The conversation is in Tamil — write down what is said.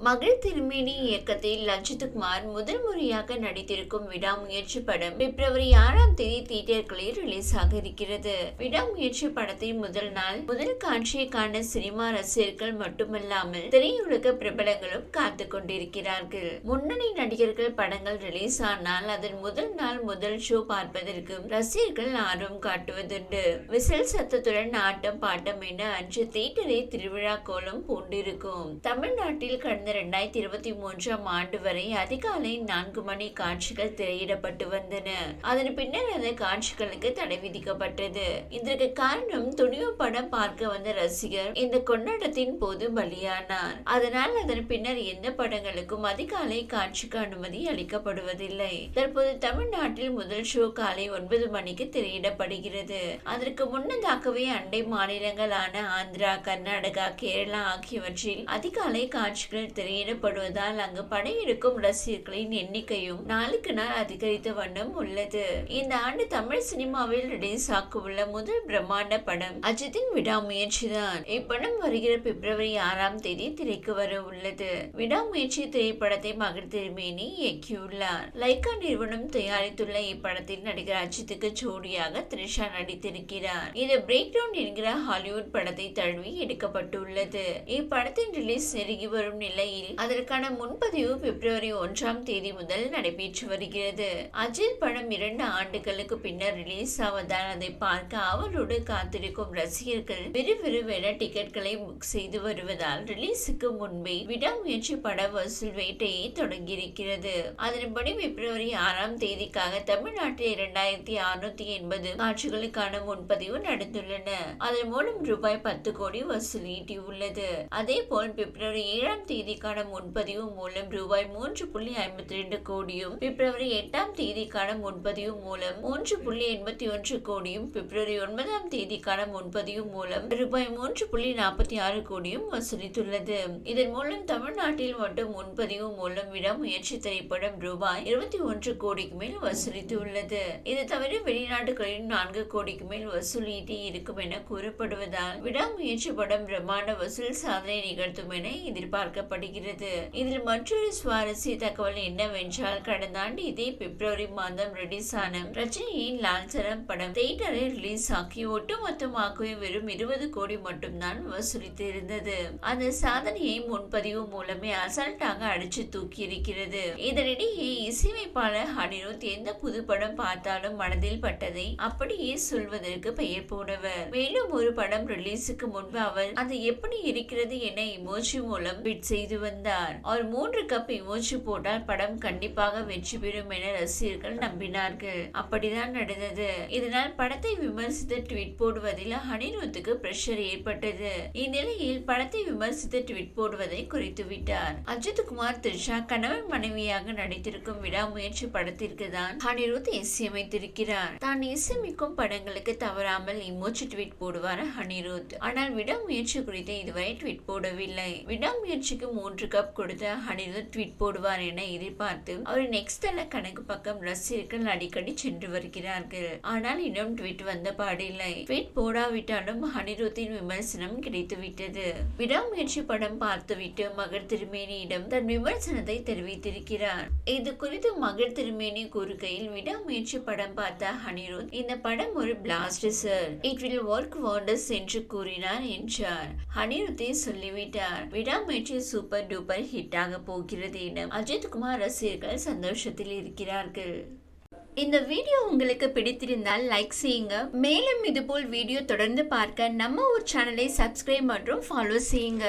மகள் திருமேனி இயக்கத்தில் அஜித்குமார் முதல் முறையாக நடித்திருக்கும் விடாமுயற்சி படம் பிப்ரவரி 6ஆம் தேதி தியேட்டர்களில் ரிலீஸ் ஆக இருக்கிறது. விடாமுயற்சி படத்தின் முதல் நாள் முதல் காட்சியை காண சினிமா ரசிகர்கள் மட்டுமல்லாமல் திரையுலக பிரபலங்களும் காத்து கொண்டிருக்கிறார்கள். முன்னணி நடிகர்கள் படங்கள் ரிலீஸ் ஆனால் அதன் முதல் நாள் முதல் ஷோ பார்ப்பதற்கு ரசிகர்கள் ஆர்வம் காட்டுவதுண்டு. விசில் சத்தத்துடன் ஆட்டம் பாட்டம் என அன்று தியேட்டரை திருவிழா கோலம் பூண்டிருக்கும். தமிழ்நாட்டில் கடந்த 2023ஆம் ஆண்டு வரை அதிகாலை 4 மணி காட்சிகள் திரையிடப்பட்டு வந்தன. அதன் பின்னர் அந்த காட்சிகளுக்கு தடை விதிக்கப்பட்டது. இதற்கு காரணம் துணிவு படம் பார்க்க வந்த ரசிகர் இந்த கொண்டாட்டத்தின் போது பலியானார். அதனால் அதன் பின்னர் எந்த படங்களுக்கும் அதிகாலை காட்சிக்கு அனுமதி அளிக்கப்படுவதில்லை. தற்போது தமிழ்நாட்டில் முதல் ஷோ காலை 9 மணிக்கு திரையிடப்படுகிறது. அதற்கு முன்னதாகவே அண்டை மாநிலங்களான ஆந்திரா, கர்நாடகா, கேரளா ஆகியவற்றில் அதிகாலை காட்சிகள் திரையிடப்படுவதால் அங்கு படையெடுக்கும் ரசிகர்களின் எண்ணிக்கையும் நாளுக்கு நாள் அதிகரித்த வண்ணம் உள்ளது. இந்த ஆண்டு தமிழ் சினிமாவில் ரிலீஸ் ஆக உள்ள முதல் பிரம்மாண்ட படம் அஜித்தின் விடாமுயற்சி தான். இப்படம் வருகிற பிப்ரவரி 6ஆம் தேதி திரைக்கு வர உள்ளது. விடாமுயற்சி திரைப்படத்தை மகள் திருமேனி இயக்கியுள்ளார். லைகா நிறுவனம் தயாரித்துள்ள இப்படத்தில் நடிகர் அஜித்துக்கு ஜோடியாக த்ரிஷா நடித்திருக்கிறார். இது பிரேக் டவுன் என்கிற ஹாலிவுட் படத்தை தழுவி எடுக்கப்பட்டுள்ளது. இப்படத்தின் ரிலீஸ் நெருங்கி வரும் நிலையில் அதற்கான முன்பதிவு பிப்ரவரி 1ஆம் தேதி முதல் நடைபெற்று வருகிறது. அஜித் படம் 2 ஆண்டுகளுக்கு பின்னர் ரிலீஸ் ஆவதால் அதை பார்க்க அவளோடு காத்திருக்கும் ரசிகர்கள் விறுவிறுவென டிக்கெட்களை புக் செய்து வருவதால் ரிலீஸுக்கு முன்பே விடாமுயற்சி பட வசூல் வேட்டையை தொடங்கியிருக்கிறது. அதன்படி பிப்ரவரி 6ஆம் தேதிக்காக தமிழ்நாட்டில் 2680 காட்சிகளுக்கான முன்பதிவு நடந்துள்ளன. அதன் மூலம் ரூபாய் 10 கோடி வசூல் ஈட்டியுள்ளது. அதே போல் பிப்ரவரி 7ஆம் தேதிக்கான முன்பதிவு மூலம் ரூபாய் 3.52 கோடியும், பிப்ரவரி 8ஆம் தேதிக்கான முன்பதிவு மூலம் 3.81 கோடியும், பிப்ரவரி 9ஆம் தேதிக்கான முன்பதிவு மூலம் ரூபாய் 3.46 கோடியும் வசூலித்துள்ளது. இதன் மூலம் தமிழ்நாட்டில் மட்டும் முன்பதிவு மூலம் விடாமுயற்சி திரைப்படம் ரூபாய் 21 கோடிக்கு மேல் வசூலித்துள்ளது. இது தவிர வெளிநாடுகளில் 4 கோடிக்கு மேல் வசூல் ஈட்டி இருக்கும் என கூறப்படுவதால் விடாமுயற்சி படம் பிரம்மாண்ட வசூல் சாதனை நிகழ்த்தும் என எதிர்பார்க்கப்படுகிறது. இதில் மற்றொரு சுவாரஸ்ய தகவல் என்னவென்றால் கடந்த ஆண்டு இதே பிப்ரவரி மாதம் ரிலீஸ் ஆன ரஜினியின் லால்சரம் படம் தியேட்டரில் ரிலீஸ் ஆகி ஒட்டுமொத்தமாகவே வெறும் 20 கோடி மட்டும்தான் வசூலித்து இருந்தது. அந்த சாதனையை முன்பதிவு மூலமே அசால்ட்டாக அடிச்சு தூக்கி இருக்கிறது. இதனிடையே இசையமைப்பாளர் அனிருத் எந்த புது படம் பார்த்தாலும் மனதில் பட்டதை அப்படியே சொல்வதற்கு பெயர் போனவர். மேலும் ஒரு படம் ரிலீஸுக்கு முன்பு அவர் அது எப்படி இருக்கிறது என இமோஜி மூலம் ட்வீட் செய்து வந்தார். அவர் 3 கப் இமோஜி போட்டால் படம் கண்டிப்பாக வெற்றி பெறும் என ரசிகர்கள் நம்பினார்கள். அப்படிதான் நடந்தது. இதனால் படத்தை விமர்சித்து ட்வீட் போடுவதில் அனிருத்துக்கு பிரஷர் ஏற்பட்டது. இந்நிலையில் படத்தை விமர்சித்து ட்வீட் போடுவதை குறைத்துவிட்டார். அஜித்குமார், த்ரிஷா கணவன் மனைவியாக நடித்திருக்கும் விடாமுயற்சி படத்திற்கு தான் அனிருத் இசையமைத்திருக்கிறார். தான் இசையமைக்கும் படங்களுக்கு தவறாமல் இமோஜி ட்வீட் போடுவார் அனிருத். ஆனால் விடாமுயற்சி குறித்து இதுவரை ட்வீட் போடவில்லை. விடாமுயற்சிக்கு 3 கப் கொடுத்த அனிருத் ட்வீட் போடுவார் என எதிர்பார்த்து அவர் நெக்ஸ்ட் தள கணக்கு பக்கம் ரசிகர்கள் அடிக்கடி சென்று வருகிறார்கள். ஆனால் இன்னும் ட்வீட் வந்த பாடில்லை. ட்வீட் போடாவிட்டாலும் அனிருத்தின் விமர்சனம் கிடைத்துவிட்டது. விடாமுயற்சி படம் பார்த்துவிட்டு மகள் திருமேனியிடம் தன் விமர்சனத்தை தெரிவித்திருக்கிறார். இது குறித்து மகள் திருமேனி கூறுகையில், விடாமுயற்சி படம் பார்த்த அனிருத், இந்த படம் ஒரு blast sir, it will work wonders என்று கூறினார் என்றார். அனிருத்தை சொல்லிவிட்டார். விடாமுயற்சி சூப்பர் டூப்பர் ஹிட் ஆக போகிறது என அஜித்குமார் ரசிகர்கள் சந்தோஷத்தில் இருக்கிறார்கள். இந்த வீடியோ உங்களுக்கு பிடித்திருந்தால் லைக் செய்யுங்க. மேலும் இதுபோல் வீடியோ தொடர்ந்து பார்க்க நம்ம ஒரு சேனலை சப்ஸ்கிரைப் மற்றும் ஃபாலோ செய்யுங்க.